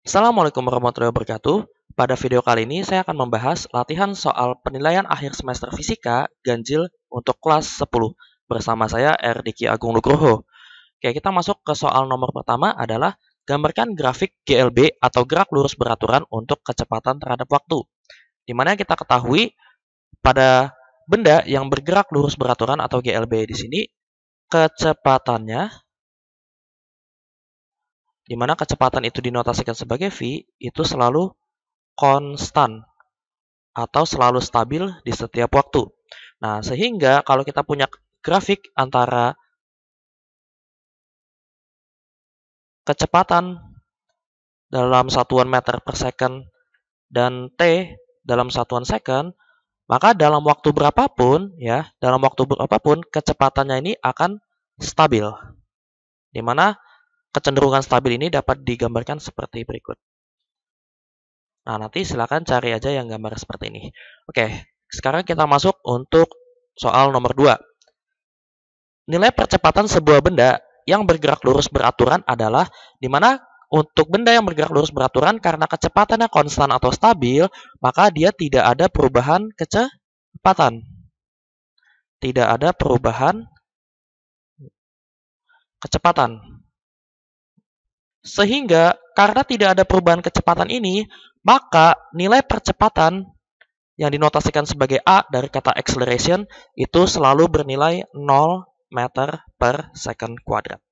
Assalamualaikum warahmatullahi wabarakatuh. Pada video kali ini saya akan membahas latihan soal penilaian akhir semester fisika ganjil untuk kelas 10 bersama saya Erdiki Agung Nugroho. Oke, kita masuk ke soal nomor pertama adalah gambarkan grafik GLB atau gerak lurus beraturan untuk kecepatan terhadap waktu. Di mana kita ketahui pada benda yang bergerak lurus beraturan atau GLB di sini kecepatannya, di mana kecepatan itu dinotasikan sebagai v, itu selalu konstan atau selalu stabil di setiap waktu. Nah, sehingga kalau kita punya grafik antara kecepatan dalam satuan meter per second dan t dalam satuan second, maka dalam waktu berapapun kecepatannya ini akan stabil. Di mana kecenderungan stabil ini dapat digambarkan seperti berikut. Nah, nanti silakan cari aja yang gambar seperti ini. Oke, sekarang kita masuk untuk soal nomor 2. Nilai percepatan sebuah benda yang bergerak lurus beraturan adalah di mana untuk benda yang bergerak lurus beraturan karena kecepatannya konstan atau stabil, maka dia tidak ada perubahan kecepatan. Tidak ada perubahan kecepatan. Sehingga karena tidak ada perubahan kecepatan ini, maka nilai percepatan yang dinotasikan sebagai A dari kata acceleration itu selalu bernilai 0 meter per second kuadrat.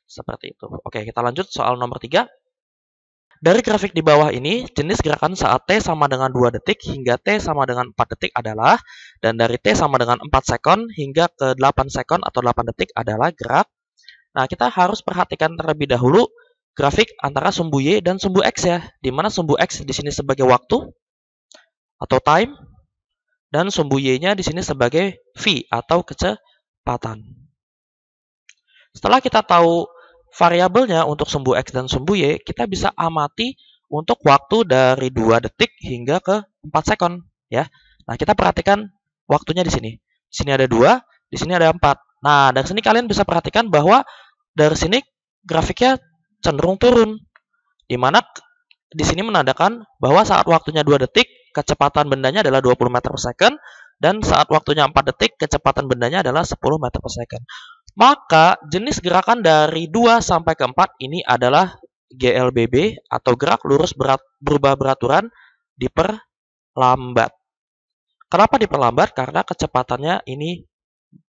Seperti itu. Oke, kita lanjut soal nomor 3. Dari grafik di bawah ini, jenis gerakan saat T sama dengan 2 detik hingga T sama dengan 4 detik adalah, dan dari T sama dengan 4 sekon hingga ke 8 sekon atau 8 detik adalah gerak. Nah, kita harus perhatikan terlebih dahulu grafik antara sumbu Y dan sumbu X ya, di mana sumbu X di sini sebagai waktu atau time dan sumbu Y-nya di sini sebagai V atau kecepatan. Setelah kita tahu variabelnya untuk sumbu X dan sumbu Y, kita bisa amati untuk waktu dari 2 detik hingga ke 4 sekon ya. Nah, kita perhatikan waktunya di sini. Di sini ada 2, di sini ada 4. Nah, dari sini kalian bisa perhatikan bahwa dari sini grafiknya cenderung turun, di mana di sini menandakan bahwa saat waktunya 2 detik, kecepatan bendanya adalah 20 meter per second, dan saat waktunya 4 detik, kecepatan bendanya adalah 10 meter per second. Maka jenis gerakan dari 2 sampai ke 4 ini adalah GLBB atau gerak lurus berubah beraturan diperlambat. Kenapa diperlambat? Karena kecepatannya ini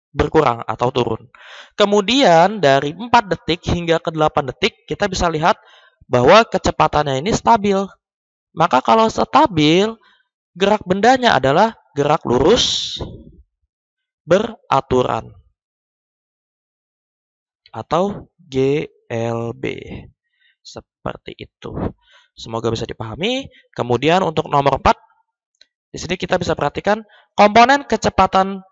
berkurang atau turun. Kemudian dari 4 detik hingga ke 8 detik kita bisa lihat bahwa kecepatannya ini stabil. Maka kalau stabil, gerak bendanya adalah gerak lurus beraturan atau GLB. Seperti itu. Semoga bisa dipahami. Kemudian untuk nomor 4, di sini kita bisa perhatikan komponen kecepatan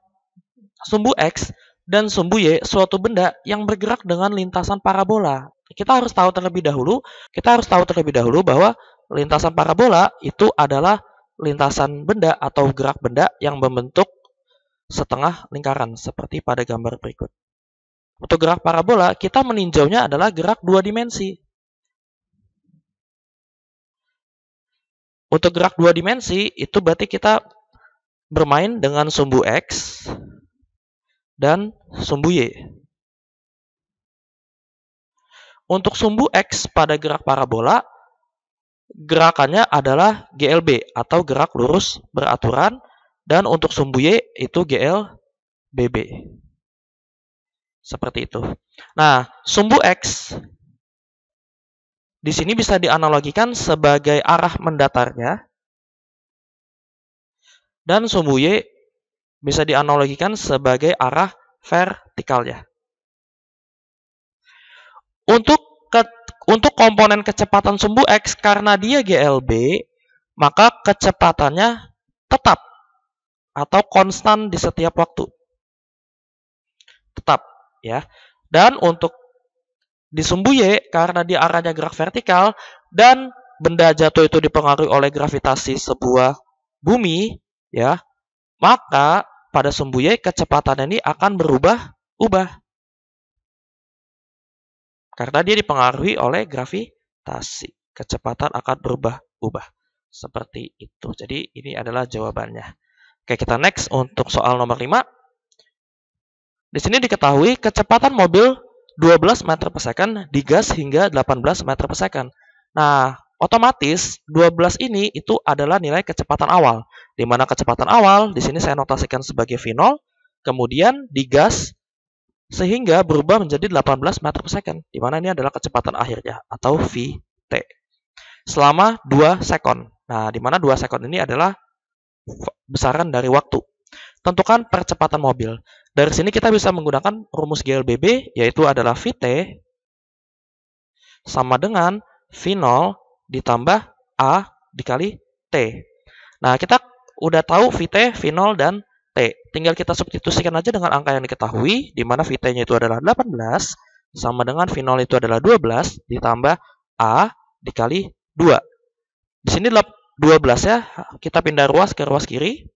sumbu X dan sumbu Y suatu benda yang bergerak dengan lintasan parabola. Kita harus tahu terlebih dahulu bahwa lintasan parabola itu adalah lintasan benda atau gerak benda yang membentuk setengah lingkaran seperti pada gambar berikut. Untuk gerak parabola, kita meninjaunya adalah gerak 2 dimensi. Untuk gerak 2 dimensi, itu berarti kita bermain dengan sumbu X dan sumbu Y. Untuk sumbu X pada gerak parabola, gerakannya adalah GLB atau gerak lurus beraturan, dan untuk sumbu Y itu GLBB. Seperti itu. Nah, sumbu X di sini bisa dianalogikan sebagai arah mendatarnya, dan sumbu Y bisa dianalogikan sebagai arah vertikalnya. Untuk komponen kecepatan sumbu X, karena dia GLB, maka kecepatannya tetap atau konstan di setiap waktu. Tetap ya. Dan untuk di sumbu Y, karena dia arahnya gerak vertikal dan benda jatuh itu dipengaruhi oleh gravitasi sebuah bumi ya, maka pada sumbu Y kecepatan ini akan berubah-ubah karena dia dipengaruhi oleh gravitasi. kecepatan akan berubah-ubah. Seperti itu. Jadi ini adalah jawabannya. Oke, kita next untuk soal nomor 5. Di sini diketahui kecepatan mobil 12 meter per second digas hingga 18 meter per second. Nah, otomatis 12 ini itu adalah nilai kecepatan awal. Di mana kecepatan awal di sini saya notasikan sebagai V0, kemudian digas sehingga berubah menjadi 18 meter per second. Di mana ini adalah kecepatan akhirnya atau Vt. Selama 2 sekon. Nah, di mana 2 sekon ini adalah besaran dari waktu. Tentukan percepatan mobil. Dari sini kita bisa menggunakan rumus GLBB, yaitu adalah Vt sama dengan V0 ditambah A dikali T. Nah, kita udah tahu Vt, V0, dan T. Tinggal kita substitusikan aja dengan angka yang diketahui, di mana Vt-nya itu adalah 18, sama dengan V0 itu adalah 12, ditambah A dikali 2. Di sini 12 ya, kita pindah ruas ke ruas kiri.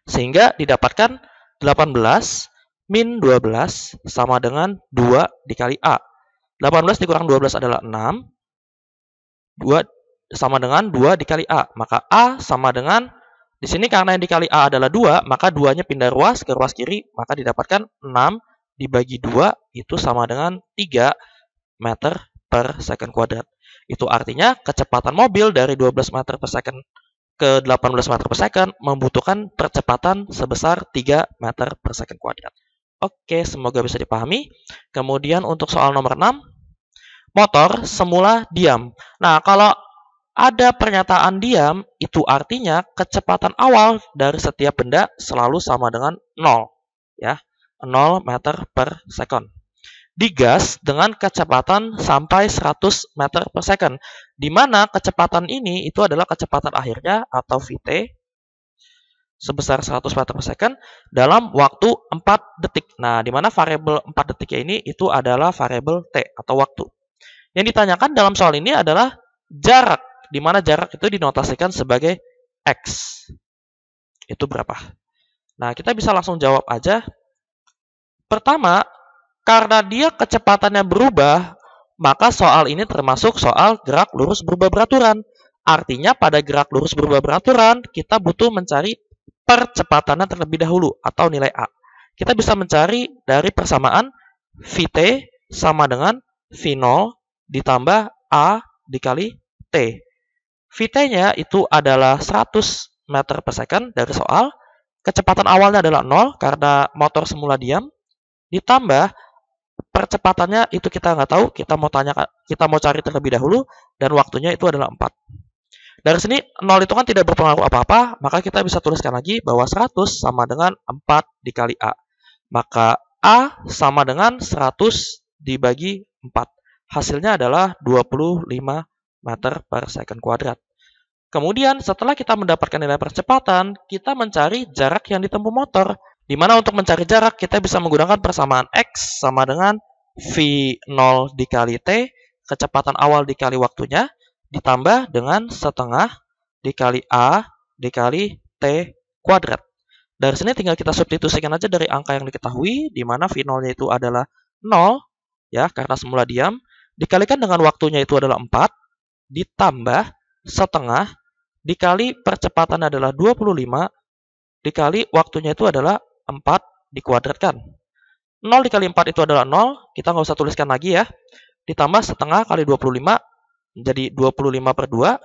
Sehingga didapatkan 18 min 12 sama dengan 2 dikali A. 18 dikurang 12 adalah 6. 2 sama dengan 2 dikali A. Maka A sama dengan, di sini karena yang dikali A adalah 2, maka 2-nya pindah ruas ke ruas kiri. Maka didapatkan 6 dibagi 2 itu sama dengan 3 meter per second kuadrat. Itu artinya kecepatan mobil dari 12 meter per second ke 18 meter per second membutuhkan percepatan sebesar 3 meter per second kuadrat. Oke, semoga bisa dipahami. Kemudian untuk soal nomor 6, motor semula diam. Nah, kalau ada pernyataan diam, itu artinya kecepatan awal dari setiap benda selalu sama dengan 0. Ya, 0 meter per second. Digas dengan kecepatan sampai 100 meter per second, di mana kecepatan ini itu adalah kecepatan akhirnya atau Vt sebesar 100 meter per second dalam waktu 4 detik. Nah, di mana variabel 4 detiknya ini itu adalah variabel T atau waktu. Yang ditanyakan dalam soal ini adalah jarak, di mana jarak itu dinotasikan sebagai X. Itu berapa? Nah, kita bisa langsung jawab aja. Pertama, karena dia kecepatannya berubah, maka soal ini termasuk soal gerak lurus berubah beraturan. Artinya pada gerak lurus berubah beraturan, kita butuh mencari percepatannya terlebih dahulu atau nilai A. Kita bisa mencari dari persamaan Vt sama dengan V0 ditambah A dikali T. Vt-nya itu adalah 100 meter per second dari soal. Kecepatan awalnya adalah 0 karena motor semula diam. Ditambah percepatannya itu kita nggak tahu, kita mau cari terlebih dahulu, dan waktunya itu adalah 4. Dari sini 0 itu kan tidak berpengaruh apa-apa, maka kita bisa tuliskan lagi bahwa 100 sama dengan 4 dikali A. Maka A sama dengan 100 dibagi 4. Hasilnya adalah 25 meter per second kuadrat. Kemudian setelah kita mendapatkan nilai percepatan, kita mencari jarak yang ditempuh motor. Di mana untuk mencari jarak, kita bisa menggunakan persamaan X sama dengan V0 dikali T, kecepatan awal dikali waktunya, ditambah dengan setengah dikali A dikali T kuadrat. Dari sini tinggal kita substitusikan aja dari angka yang diketahui, di mana V0-nya itu adalah 0, ya, karena semula diam, dikalikan dengan waktunya itu adalah 4, ditambah setengah dikali percepatan adalah 25, dikali waktunya itu adalah 4 dikuadratkan. 0 dikali 4 itu adalah 0, kita nggak usah tuliskan lagi ya. Ditambah setengah kali 25, menjadi 25 per 2,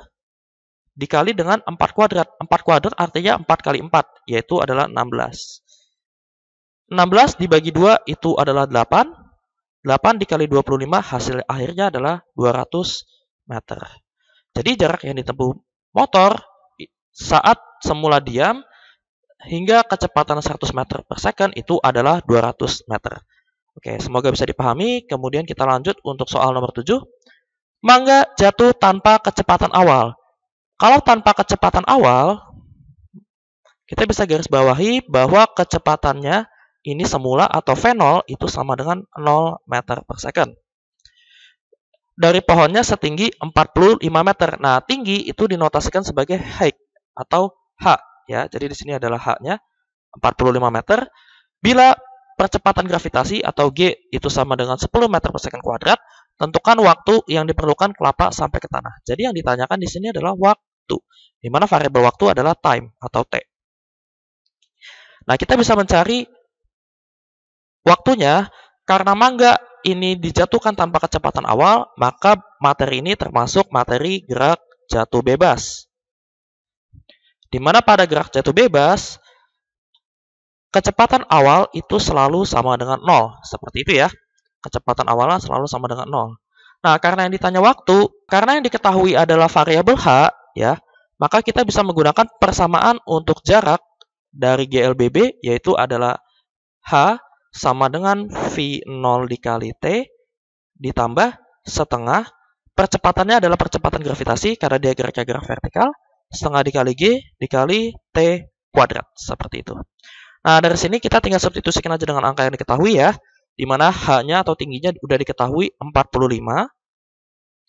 dikali dengan 4 kuadrat. 4 kuadrat artinya 4 kali 4, yaitu adalah 16. 16 dibagi 2 itu adalah 8. 8 dikali 25, hasil akhirnya adalah 200 meter. Jadi jarak yang ditempuh motor saat semula diam hingga kecepatan 100 meter per second itu adalah 200 meter. Oke, semoga bisa dipahami. Kemudian kita lanjut untuk soal nomor 7. Mangga jatuh tanpa kecepatan awal. Kalau tanpa kecepatan awal, kita bisa garis bawahi bahwa kecepatannya ini semula atau V0 itu sama dengan 0 meter per second. Dari pohonnya setinggi 45 meter. Nah, tinggi itu dinotasikan sebagai height atau H. Ya, jadi di sini adalah H-nya 45 meter. Bila percepatan gravitasi atau G itu sama dengan 10 meter per second kuadrat, tentukan waktu yang diperlukan kelapa sampai ke tanah. Jadi yang ditanyakan di sini adalah waktu, di mana variabel waktu adalah time atau T. Nah, kita bisa mencari waktunya. Karena mangga ini dijatuhkan tanpa kecepatan awal, maka materi ini termasuk materi gerak jatuh bebas. Di mana pada gerak jatuh bebas, kecepatan awal itu selalu sama dengan 0. Seperti itu ya. Kecepatan awalnya selalu sama dengan 0. Nah, karena yang ditanya waktu, karena yang diketahui adalah variabel H, ya, maka kita bisa menggunakan persamaan untuk jarak dari GLBB, yaitu adalah H sama dengan V0 dikali T ditambah setengah. Percepatannya adalah percepatan gravitasi karena dia geraknya gerak vertikal, setengah dikali G dikali T kuadrat. Seperti itu. Nah, dari sini kita tinggal substitusikan aja dengan angka yang diketahui ya, di mana H-nya atau tingginya udah diketahui 45,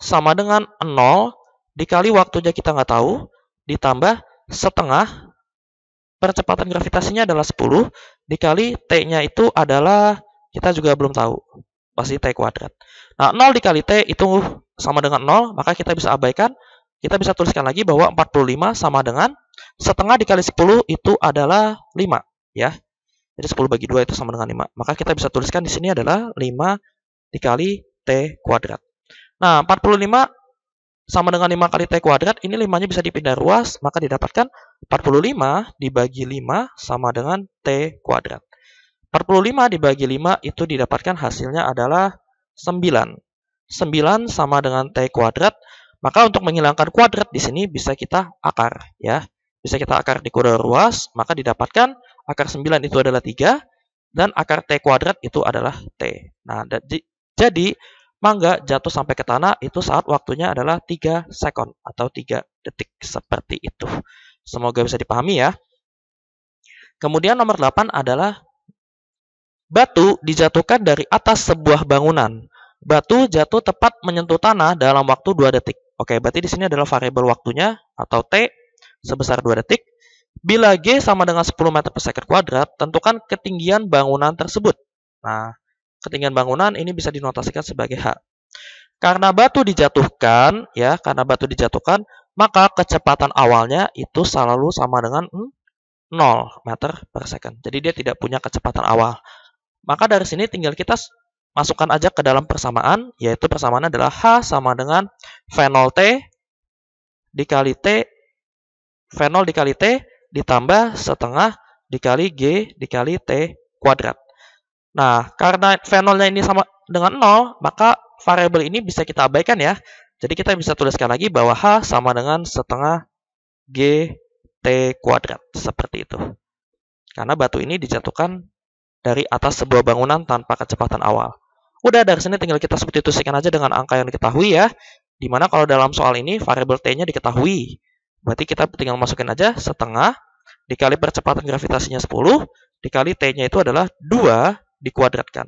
sama dengan 0 dikali waktunya kita nggak tahu, ditambah setengah. Percepatan gravitasinya adalah 10, dikali T-nya itu adalah, kita juga belum tahu, pasti T kuadrat. Nah, 0 dikali T itu sama dengan 0, maka kita bisa abaikan. Kita bisa tuliskan lagi bahwa 45 sama dengan setengah dikali 10 itu adalah 5. Ya, jadi 10 bagi 2 itu sama dengan 5. Maka kita bisa tuliskan di sini adalah 5 dikali T kuadrat. Nah, 45 sama dengan 5 kali T kuadrat, ini 5-nya bisa dipindah ruas, maka didapatkan 45 dibagi 5 sama dengan T kuadrat. 45 dibagi 5 itu didapatkan hasilnya adalah 9. 9 sama dengan T kuadrat, maka untuk menghilangkan kuadrat di sini bisa kita akar, ya. Bisa kita akar di kode ruas, maka didapatkan akar 9 itu adalah 3, dan akar T kuadrat itu adalah T. Nah, jadi mangga jatuh sampai ke tanah itu saat waktunya adalah 3 sekon atau 3 detik. Seperti itu. Semoga bisa dipahami ya. Kemudian nomor 8 adalah batu dijatuhkan dari atas sebuah bangunan. Batu jatuh tepat menyentuh tanah dalam waktu 2 detik. Oke, berarti di sini adalah variabel waktunya atau T sebesar 2 detik. Bila G sama dengan 10 meter per second kuadrat, tentukan ketinggian bangunan tersebut. Nah, ketinggian bangunan ini bisa dinotasikan sebagai H. Karena batu dijatuhkan, ya, maka kecepatan awalnya itu selalu sama dengan 0 meter per second. Jadi dia tidak punya kecepatan awal. Maka dari sini tinggal kita masukkan aja ke dalam persamaan, yaitu persamaan adalah H sama dengan V0T dikali T, V0 dikali T ditambah setengah dikali G dikali T kuadrat. Nah, karena V0-nya ini sama dengan 0, maka variabel ini bisa kita abaikan ya. Jadi kita bisa tuliskan lagi bahwa H sama dengan setengah G T kuadrat. Seperti itu. Karena batu ini dijatuhkan dari atas sebuah bangunan tanpa kecepatan awal. Udah, dari sini tinggal kita substitusikan aja dengan angka yang diketahui ya. Dimana kalau dalam soal ini variabel T-nya diketahui. Berarti kita tinggal masukin aja setengah dikali percepatan gravitasinya 10 dikali T-nya itu adalah 2 dikuadratkan.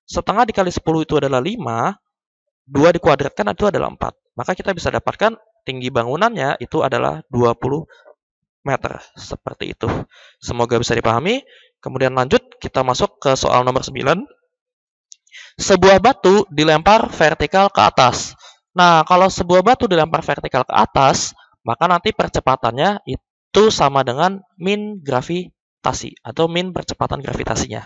Setengah dikali 10 itu adalah 5, 2 dikuadratkan itu adalah 4. Maka kita bisa dapatkan tinggi bangunannya itu adalah 20 meter. Seperti itu. Semoga bisa dipahami. Kemudian lanjut, kita masuk ke soal nomor 9. Sebuah batu dilempar vertikal ke atas. Nah, kalau sebuah batu dilempar vertikal ke atas, maka nanti percepatannya itu sama dengan min gravitasi atau min percepatan gravitasinya.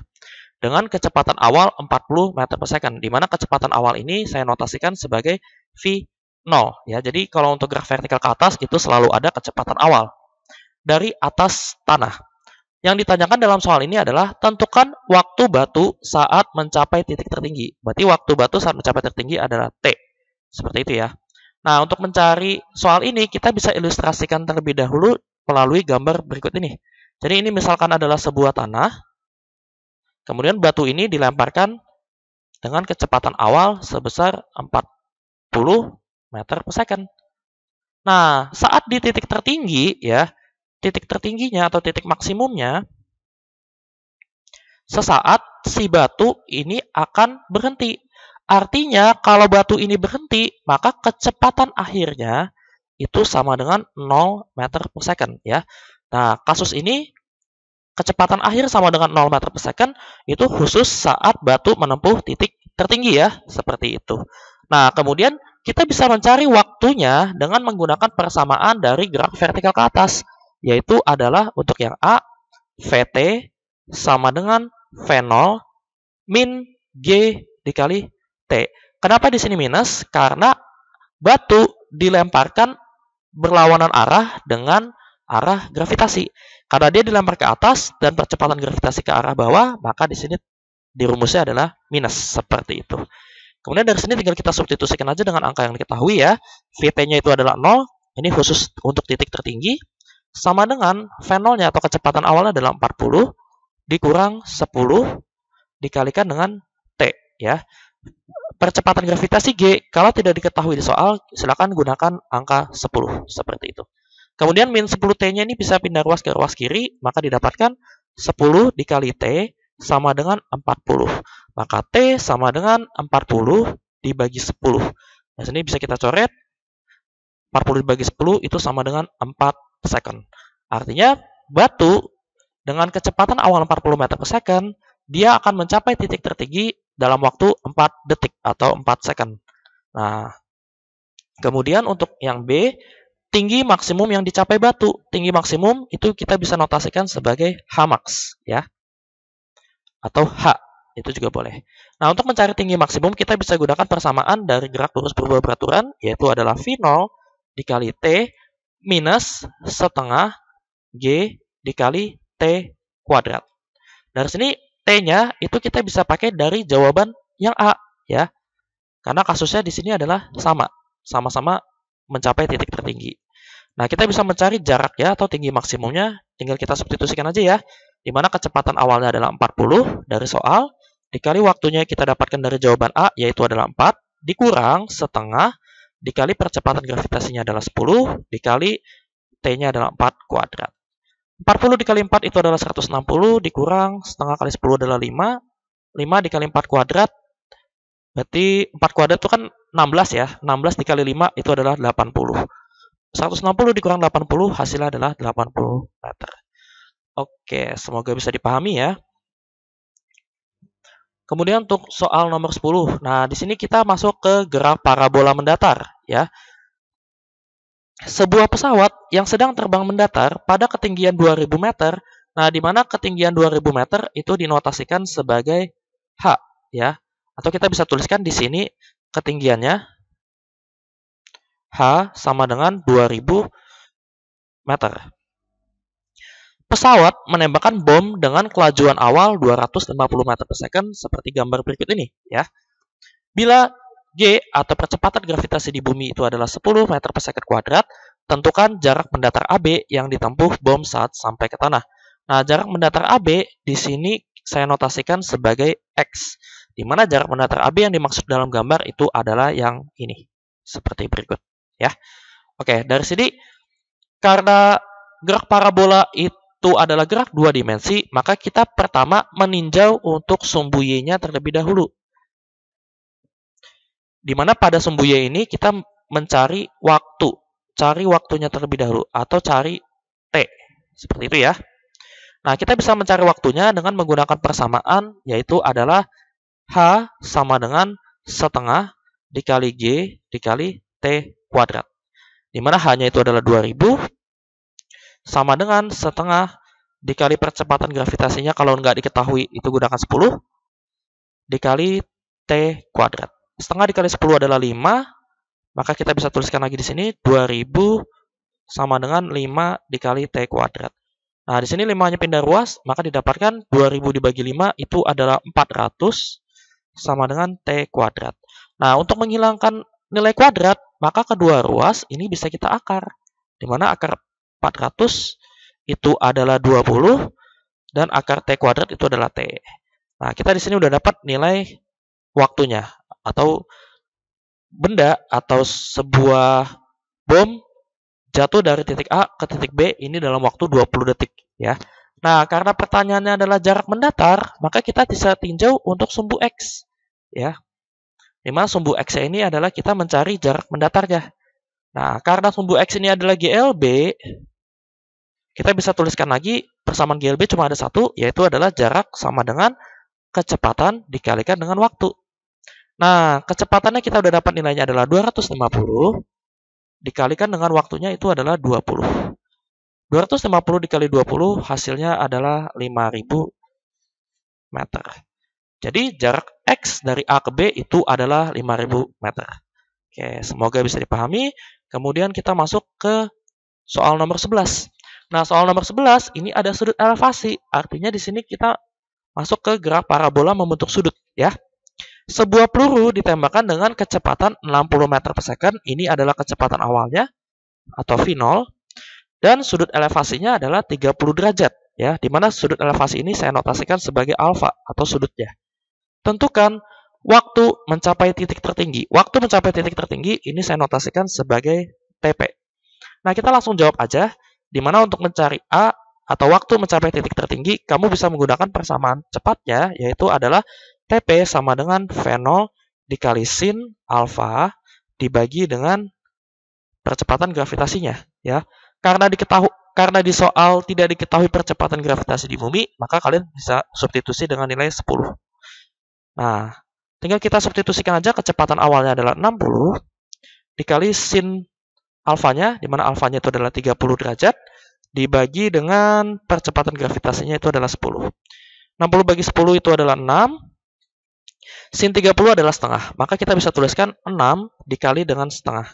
Dengan kecepatan awal 40 meter per second, di mana kecepatan awal ini saya notasikan sebagai V0. Ya, jadi kalau untuk gerak vertikal ke atas itu selalu ada kecepatan awal dari atas tanah. Yang ditanyakan dalam soal ini adalah tentukan waktu batu saat mencapai titik tertinggi. Berarti waktu batu saat mencapai tertinggi adalah T. Seperti itu ya. Nah, untuk mencari soal ini kita bisa ilustrasikan terlebih dahulu melalui gambar berikut ini. Jadi ini misalkan adalah sebuah tanah. Kemudian batu ini dilemparkan dengan kecepatan awal sebesar 40 meter per second. Nah, saat di titik tertinggi, ya, titik tertingginya atau titik maksimumnya, sesaat si batu ini akan berhenti. Artinya, kalau batu ini berhenti, maka kecepatan akhirnya itu sama dengan 0 meter per second. Ya. Nah, kasus ini, kecepatan akhir sama dengan 0 meter per second itu khusus saat batu menempuh titik tertinggi ya, seperti itu. Nah, kemudian kita bisa mencari waktunya dengan menggunakan persamaan dari gerak vertikal ke atas, yaitu adalah untuk yang A, VT sama dengan V0 min G dikali T. Kenapa di sini minus? Karena batu dilemparkan berlawanan arah dengan arah gravitasi. Karena dia dilempar ke atas dan percepatan gravitasi ke arah bawah, maka di sini dirumusnya adalah minus seperti itu. Kemudian dari sini tinggal kita substitusikan aja dengan angka yang diketahui ya. Vt-nya itu adalah 0, ini khusus untuk titik tertinggi, sama dengan V0-nya atau kecepatan awalnya adalah 40 dikurang 10 dikalikan dengan T ya. Percepatan gravitasi G kalau tidak diketahui di soal, silakan gunakan angka 10 seperti itu. Kemudian min 10T-nya ini bisa pindah ruas ke ruas kiri, maka didapatkan 10 dikali T sama dengan 40. Maka T sama dengan 40 dibagi 10. Nah, sini bisa kita coret. 40 dibagi 10 itu sama dengan 4 second. Artinya, batu dengan kecepatan awal 40 meter per second, dia akan mencapai titik tertinggi dalam waktu 4 detik atau 4 second. Nah, kemudian untuk yang B, tinggi maksimum yang dicapai batu. Tinggi maksimum itu kita bisa notasikan sebagai Hmax ya. Atau H, itu juga boleh. Nah, untuk mencari tinggi maksimum kita bisa gunakan persamaan dari gerak lurus berubah beraturan, yaitu adalah V0 dikali T minus setengah G dikali T kuadrat. Dari sini T-nya itu kita bisa pakai dari jawaban yang A ya. Karena kasusnya di sini adalah sama-sama mencapai titik tertinggi. Nah, kita bisa mencari jaraknya atau tinggi maksimumnya, tinggal kita substitusikan aja ya. Di mana kecepatan awalnya adalah 40 dari soal, dikali waktunya kita dapatkan dari jawaban A, yaitu adalah 4, dikurang setengah, dikali percepatan gravitasinya adalah 10, dikali T-nya adalah 4 kuadrat. 40 dikali 4 itu adalah 160, dikurang setengah kali 10 adalah 5. 5 dikali 4 kuadrat, berarti 4 kuadrat itu kan 16 ya. 16 dikali 5 itu adalah 80. 160 dikurang 80 hasilnya adalah 80 meter. Oke, semoga bisa dipahami ya. Kemudian untuk soal nomor 10. Nah, di sini kita masuk ke gerak parabola mendatar ya. Sebuah pesawat yang sedang terbang mendatar pada ketinggian 2000 meter, nah di mana ketinggian 2000 meter itu dinotasikan sebagai H ya. Atau kita bisa tuliskan di sini ketinggiannya H sama dengan 2000 meter. Pesawat menembakkan bom dengan kelajuan awal 250 meter per second seperti gambar berikut ini ya. Bila G atau percepatan gravitasi di bumi itu adalah 10 meter per second kuadrat, tentukan jarak mendatar AB yang ditempuh bom saat sampai ke tanah. Nah, jarak mendatar AB di sini saya notasikan sebagai X, di mana jarak mendatar AB yang dimaksud dalam gambar itu adalah yang ini, seperti berikut ya. Oke, dari sini karena gerak parabola itu adalah gerak dua dimensi, maka kita pertama meninjau untuk sumbu Y-nya terlebih dahulu. Di mana pada sumbu Y ini kita mencari waktu. Cari waktunya terlebih dahulu. Atau cari T. Seperti itu ya. Nah, kita bisa mencari waktunya dengan menggunakan persamaan. Yaitu adalah H sama dengan setengah dikali G dikali T kuadrat. Di mana H-nya itu adalah 2000. Sama dengan setengah dikali percepatan gravitasinya. Kalau nggak diketahui itu gunakan 10. Dikali T kuadrat. Setengah dikali 10 adalah 5, maka kita bisa tuliskan lagi di sini 2000 sama dengan 5 dikali T kuadrat. Nah, di sini 5-nya pindah ruas, maka didapatkan 2000 dibagi 5 itu adalah 400 sama dengan T kuadrat. Nah, untuk menghilangkan nilai kuadrat, maka kedua ruas ini bisa kita akar. Di mana akar 400 itu adalah 20 dan akar T kuadrat itu adalah T. Nah, kita di sini udah dapat nilai waktunya. Atau benda atau sebuah bom jatuh dari titik A ke titik B ini dalam waktu 20 detik ya. Nah, karena pertanyaannya adalah jarak mendatar, maka kita bisa tinjau untuk sumbu X ya. Dimana sumbu X ini adalah kita mencari jarak mendatarnya. Nah, karena sumbu X ini adalah GLB, kita bisa tuliskan lagi persamaan GLB cuma ada satu, yaitu adalah jarak sama dengan kecepatan dikalikan dengan waktu. Nah, kecepatannya kita udah dapat nilainya adalah 250 dikalikan dengan waktunya itu adalah 20. 250 dikali 20 hasilnya adalah 5000 meter. Jadi jarak X dari A ke B itu adalah 5000 meter. Oke, semoga bisa dipahami. Kemudian kita masuk ke soal nomor 11. Nah, soal nomor 11 ini ada sudut elevasi. Artinya di sini kita masuk ke graf parabola membentuk sudut, ya. Sebuah peluru ditembakkan dengan kecepatan 60 meter per second. Ini adalah kecepatan awalnya atau V0 dan sudut elevasinya adalah 30 derajat, ya. Di mana sudut elevasi ini saya notasikan sebagai alfa atau sudutnya. Tentukan waktu mencapai titik tertinggi. Waktu mencapai titik tertinggi ini saya notasikan sebagai TP. Nah, kita langsung jawab aja. Di mana untuk mencari A atau waktu mencapai titik tertinggi, kamu bisa menggunakan persamaan cepatnya, yaitu adalah TP sama dengan V0 dikali sin alfa dibagi dengan percepatan gravitasinya, ya. Karena di soal tidak diketahui percepatan gravitasi di bumi, maka kalian bisa substitusi dengan nilai 10. Nah, tinggal kita substitusikan aja kecepatan awalnya adalah 60 dikali sin alfanya, di mana alfanya itu adalah 30 derajat, dibagi dengan percepatan gravitasinya itu adalah 10. 60 bagi 10 itu adalah 6. Sin 30 adalah setengah. Maka kita bisa tuliskan 6 dikali dengan setengah.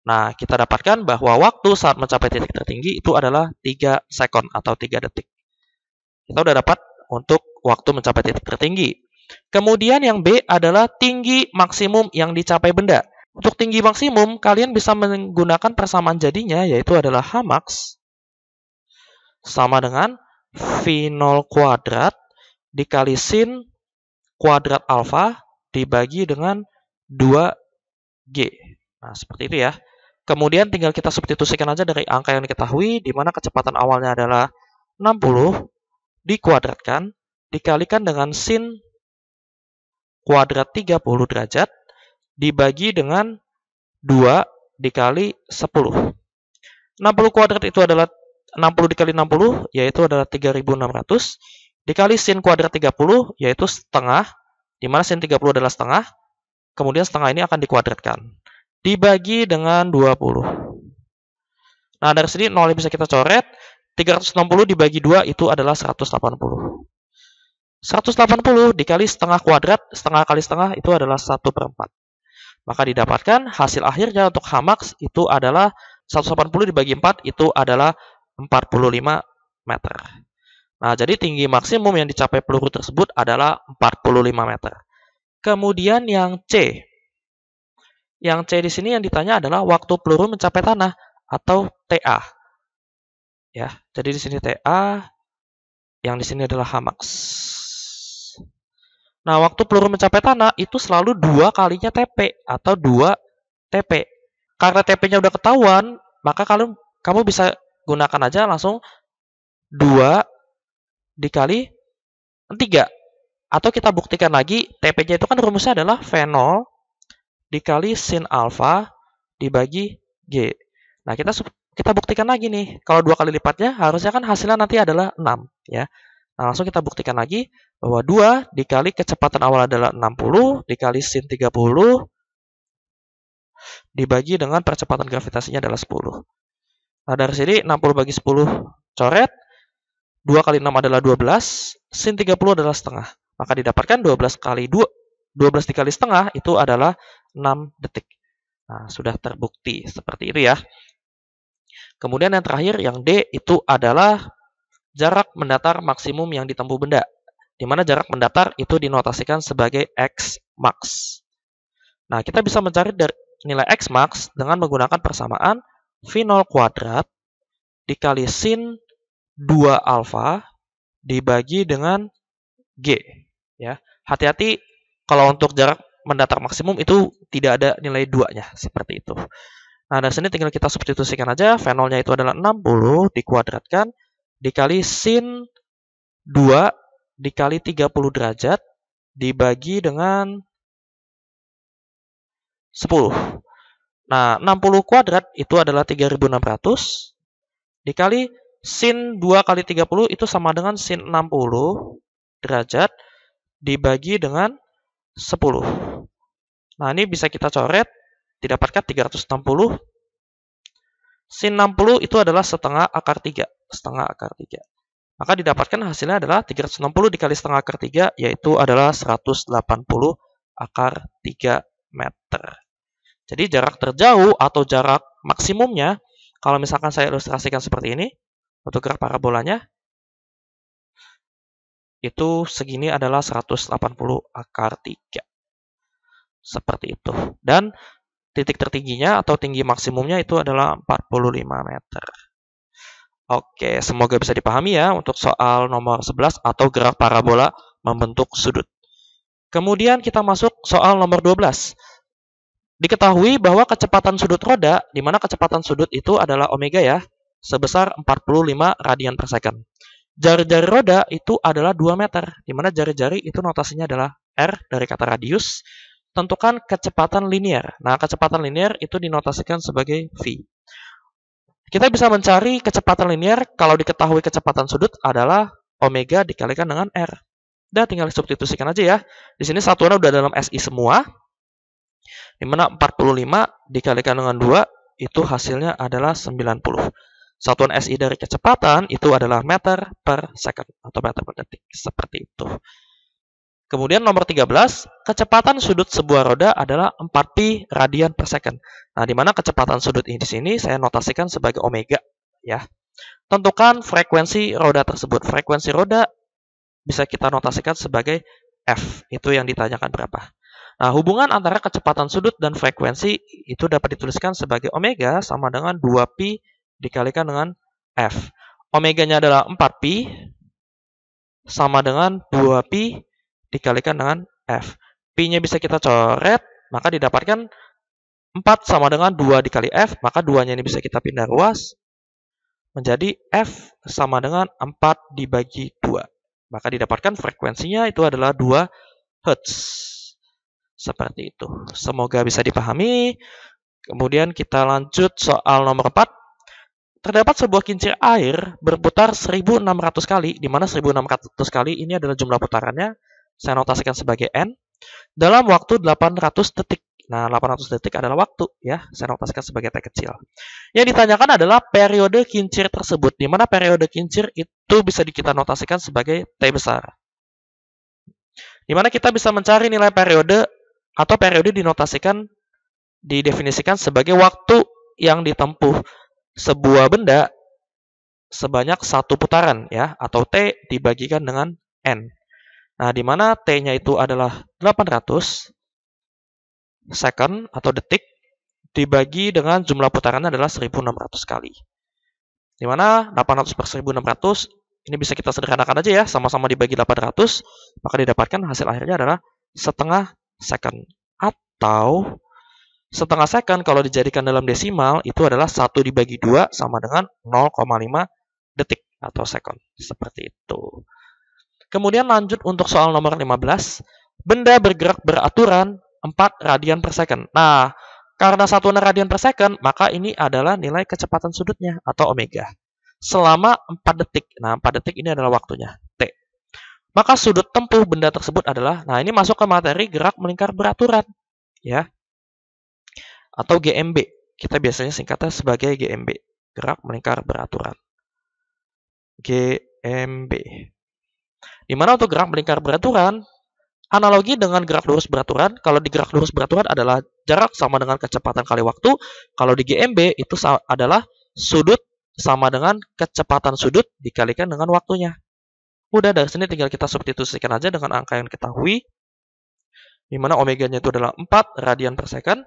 Nah, kita dapatkan bahwa waktu saat mencapai titik tertinggi itu adalah 3 sekon atau 3 detik. Kita udah dapat untuk waktu mencapai titik tertinggi. Kemudian yang B adalah tinggi maksimum yang dicapai benda. Untuk tinggi maksimum, kalian bisa menggunakan persamaan jadinya, yaitu adalah Hmax sama dengan V0 kuadrat dikali sin kuadrat alfa dibagi dengan 2G. Nah, seperti itu ya. Kemudian tinggal kita substitusikan aja dari angka yang diketahui, di mana kecepatan awalnya adalah 60 dikuadratkan dikalikan dengan sin kuadrat 30 derajat dibagi dengan 2 dikali 10. 60 kuadrat itu adalah 60 dikali 60, yaitu adalah 3600. Dikali sin kuadrat 30, yaitu setengah, di mana sin 30 adalah setengah. Kemudian setengah ini akan dikuadratkan. Dibagi dengan 20. Nah, dari sini 0 bisa kita coret. 360 dibagi 2 itu adalah 180. 180 dikali setengah kuadrat, setengah kali setengah itu adalah 1/4. Maka didapatkan hasil akhirnya untuk Hmax itu adalah 180 dibagi 4 itu adalah 45 meter. Nah, jadi tinggi maksimum yang dicapai peluru tersebut adalah 45 meter. Kemudian yang C. Yang C di sini yang ditanya adalah waktu peluru mencapai tanah atau TA. Ya, jadi di sini TA, yang di sini adalah Hmax. Nah, waktu peluru mencapai tanah itu selalu 2 kalinya TP atau 2 TP. Karena TP-nya udah ketahuan, maka kamu bisa gunakan aja langsung 2 dikali 3. Atau kita buktikan lagi, TP-nya itu kan rumusnya adalah V0 dikali sin alfa dibagi G. Nah, kita buktikan lagi nih. Kalau 2 kali lipatnya, harusnya kan hasilnya nanti adalah 6. Ya. Nah, langsung kita buktikan lagi bahwa 2 dikali kecepatan awal adalah 60 dikali sin 30 dibagi dengan percepatan gravitasinya adalah 10. Nah, dari sini 60 bagi 10 coret. 2 kali 6 adalah 12. Sin 30 adalah setengah. Maka didapatkan 12 kali 2. 12 dikali setengah itu adalah 6 detik. Nah, sudah terbukti seperti itu ya. Kemudian yang terakhir, yang D itu adalah jarak mendatar maksimum yang ditempuh benda. Di mana jarak mendatar itu dinotasikan sebagai Xmax. Nah, kita bisa mencari dari nilai Xmax dengan menggunakan persamaan V0 kuadrat dikali sin 2 alfa dibagi dengan G. Ya, hati-hati kalau untuk jarak mendatar maksimum itu tidak ada nilai 2-nya, seperti itu. Nah, dari sini tinggal kita substitusikan aja. V0-nya itu adalah 60 dikuadratkan dikali sin 2 dikali 30 derajat dibagi dengan 10. Nah, 60 kuadrat itu adalah 3600 dikali sin 2 kali 30 itu sama dengan sin 60 derajat dibagi dengan 10. Nah, ini bisa kita coret, didapatkan 360. Sin 60 itu adalah setengah akar 3. Setengah akar 3. Maka didapatkan hasilnya adalah 360 dikali setengah akar 3, yaitu adalah 180 akar 3 meter. Jadi jarak terjauh atau jarak maksimumnya, kalau misalkan saya ilustrasikan seperti ini, untuk gerak parabolanya, itu segini adalah 180 akar 3. Seperti itu. Dan titik tertingginya atau tinggi maksimumnya itu adalah 45 meter. Oke, semoga bisa dipahami ya untuk soal nomor 11 atau gerak parabola membentuk sudut. Kemudian kita masuk soal nomor 12. Diketahui bahwa kecepatan sudut roda, di mana kecepatan sudut itu adalah omega ya, sebesar 45 radian per second. Jari-jari roda itu adalah 2 meter, di mana jari-jari itu notasinya adalah R dari kata radius. Tentukan kecepatan linear. Nah, kecepatan linear itu dinotasikan sebagai V. Kita bisa mencari kecepatan linear kalau diketahui kecepatan sudut adalah omega dikalikan dengan R. Dan tinggal substitusikan aja ya. Di sini satuannya udah dalam SI semua. Di mana 45 dikalikan dengan 2 itu hasilnya adalah 90. Satuan SI dari kecepatan itu adalah meter per second atau meter per detik. Seperti itu. Kemudian nomor 13, kecepatan sudut sebuah roda adalah 4pi radian per second. Nah, di mana kecepatan sudut ini di sini saya notasikan sebagai omega ya. Tentukan frekuensi roda tersebut. Frekuensi roda bisa kita notasikan sebagai F. Itu yang ditanyakan berapa. Nah, hubungan antara kecepatan sudut dan frekuensi itu dapat dituliskan sebagai omega sama dengan 2pi dikalikan dengan F. Omeganya adalah 4pi sama dengan 2pi dikalikan dengan F. Pi-nya bisa kita coret, maka didapatkan 4 sama dengan 2 dikali F, maka 2-nya ini bisa kita pindah ruas, menjadi F sama dengan 4 dibagi 2. Maka didapatkan frekuensinya itu adalah 2 Hz. Seperti itu. Semoga bisa dipahami. Kemudian kita lanjut soal nomor 4. Terdapat sebuah kincir air berputar 1600 kali, di mana 1600 kali ini adalah jumlah putarannya. Saya notasikan sebagai N, dalam waktu 800 detik. Nah, 800 detik adalah waktu, ya. Saya notasikan sebagai T kecil. Yang ditanyakan adalah periode kincir tersebut, di mana periode kincir itu bisa kita notasikan sebagai T besar. Di mana kita bisa mencari nilai periode, atau periode didefinisikan sebagai waktu yang ditempuh sebuah benda sebanyak 1 putaran, ya, atau T dibagikan dengan N. Nah, di mana T-nya itu adalah 800 second atau detik dibagi dengan jumlah putarannya adalah 1600 kali. Di mana 800 per 1600 ini bisa kita sederhanakan aja ya, sama-sama dibagi 800, maka didapatkan hasil akhirnya adalah setengah second. Atau setengah second kalau dijadikan dalam desimal itu adalah 1 dibagi 2 sama dengan 0,5 detik atau second. Seperti itu. Kemudian lanjut untuk soal nomor 15. Benda bergerak beraturan 4 radian per second. Nah, karena satuan radian per second, maka ini adalah nilai kecepatan sudutnya atau omega. Selama 4 detik. Nah, 4 detik ini adalah waktunya, T. Maka sudut tempuh benda tersebut adalah, nah ini masuk ke materi gerak melingkar beraturan. Ya. Atau GMB. Kita biasanya singkatnya sebagai GMB. Gerak melingkar beraturan. GMB. Di mana untuk gerak melingkar beraturan, analogi dengan gerak lurus beraturan, kalau di gerak lurus beraturan adalah jarak sama dengan kecepatan kali waktu, kalau di GMB itu adalah sudut sama dengan kecepatan sudut dikalikan dengan waktunya. Udah, dari sini tinggal kita substitusikan aja dengan angka yang diketahui, di mana omeganya itu adalah 4 radian per second,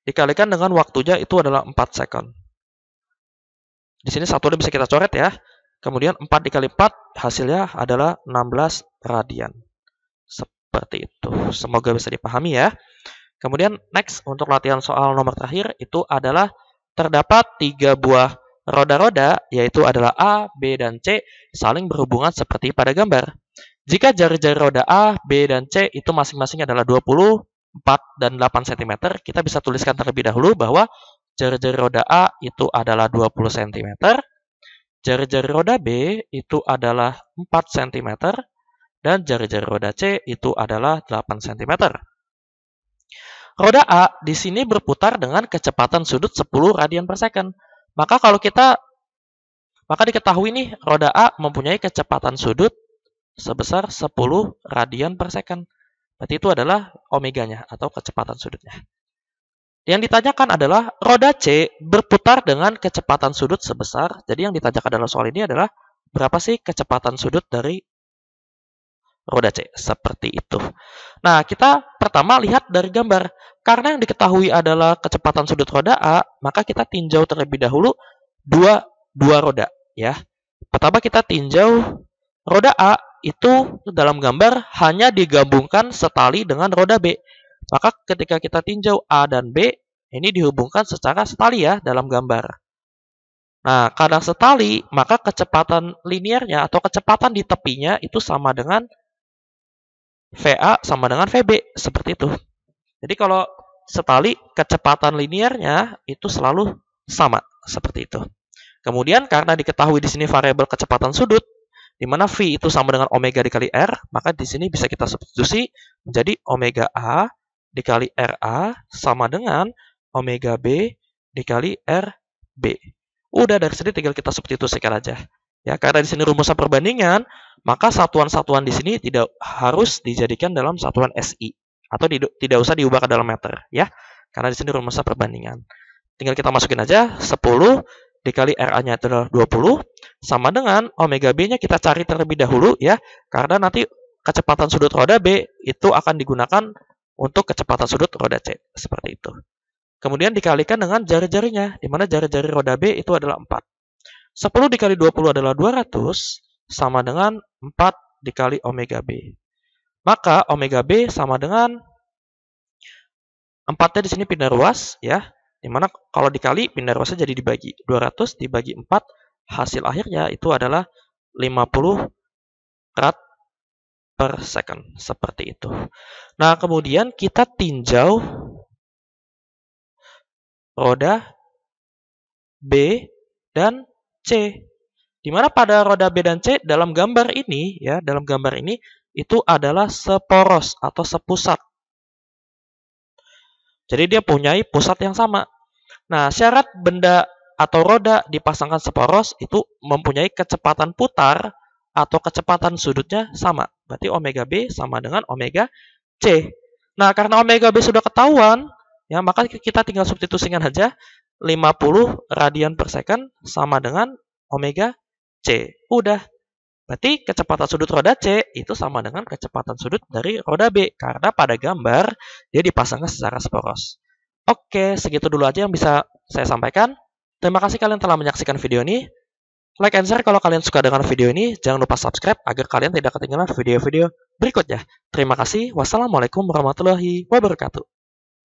dikalikan dengan waktunya itu adalah 4 second. Di sini satunya bisa kita coret ya. Kemudian 4 dikali 4 hasilnya adalah 16 radian. Seperti itu. Semoga bisa dipahami ya. Kemudian next untuk latihan soal nomor terakhir itu adalah terdapat 3 buah roda-roda yaitu adalah A, B, dan C saling berhubungan seperti pada gambar. Jika jari-jari roda A, B, dan C itu masing-masing adalah 20, 4, dan 8 cm, kita bisa tuliskan terlebih dahulu bahwa jari-jari roda A itu adalah 20 cm. Jari-jari roda B itu adalah 4 cm, dan jari-jari roda C itu adalah 8 cm. Roda A di sini berputar dengan kecepatan sudut 10 radian per second. Maka diketahui nih roda A mempunyai kecepatan sudut sebesar 10 radian per second. Berarti itu adalah omeganya atau kecepatan sudutnya. Yang ditanyakan adalah roda C berputar dengan kecepatan sudut sebesar. Jadi yang ditanyakan dalam soal ini adalah berapa sih kecepatan sudut dari roda C? Seperti itu. Nah, kita pertama lihat dari gambar. Karena yang diketahui adalah kecepatan sudut roda A, maka kita tinjau terlebih dahulu dua roda. Ya. Pertama kita tinjau roda A itu dalam gambar hanya digabungkan setali dengan roda B. Maka ketika kita tinjau A dan B, ini dihubungkan secara setali ya dalam gambar. Nah, karena setali, maka kecepatan linearnya atau kecepatan di tepinya itu sama dengan VA sama dengan VB. Seperti itu. Jadi kalau setali, kecepatan linearnya itu selalu sama. Seperti itu. Kemudian karena diketahui di sini variabel kecepatan sudut, di mana V itu sama dengan omega dikali R, maka di sini bisa kita substitusi menjadi omega A dikali RA sama dengan omega B dikali RB. Udah dari sini tinggal kita substitusikan aja. Ya, karena di sini rumusan perbandingan, maka satuan-satuan di sini tidak harus dijadikan dalam satuan SI atau tidak usah diubah ke dalam meter, ya. Karena di sini rumusan perbandingan. Tinggal kita masukin aja 10 dikali RA-nya itu adalah 20 sama dengan omega B-nya kita cari terlebih dahulu ya, karena nanti kecepatan sudut roda B itu akan digunakan untuk kecepatan sudut roda C, seperti itu. Kemudian dikalikan dengan jari-jarinya, di mana jari-jari roda B itu adalah 4. 10 dikali 20 adalah 200 sama dengan 4 dikali omega B. Maka omega B sama dengan 4-nya di sini pindah ruas ya. Dimana kalau dikali pindah ruasnya jadi dibagi 200 dibagi 4, hasil akhirnya itu adalah 50 rad per second, seperti itu. Nah, kemudian kita tinjau roda B dan C. Dimana pada roda B dan C dalam gambar ini ya, itu adalah seporos atau sepusat. Jadi dia punya pusat yang sama. Nah, syarat benda atau roda dipasangkan seporos itu mempunyai kecepatan putar atau kecepatan sudutnya sama. Berarti omega B sama dengan omega C. Nah, karena omega B sudah ketahuan, ya maka kita tinggal substitusikan aja 50 radian per second sama dengan omega C. Udah. Berarti kecepatan sudut roda C itu sama dengan kecepatan sudut dari roda B. Karena pada gambar, dia dipasangkan secara seporos. Oke, segitu dulu aja yang bisa saya sampaikan. Terima kasih kalian telah menyaksikan video ini. Like and share kalau kalian suka dengan video ini. Jangan lupa subscribe agar kalian tidak ketinggalan video-video berikutnya. Terima kasih. Wassalamualaikum warahmatullahi wabarakatuh.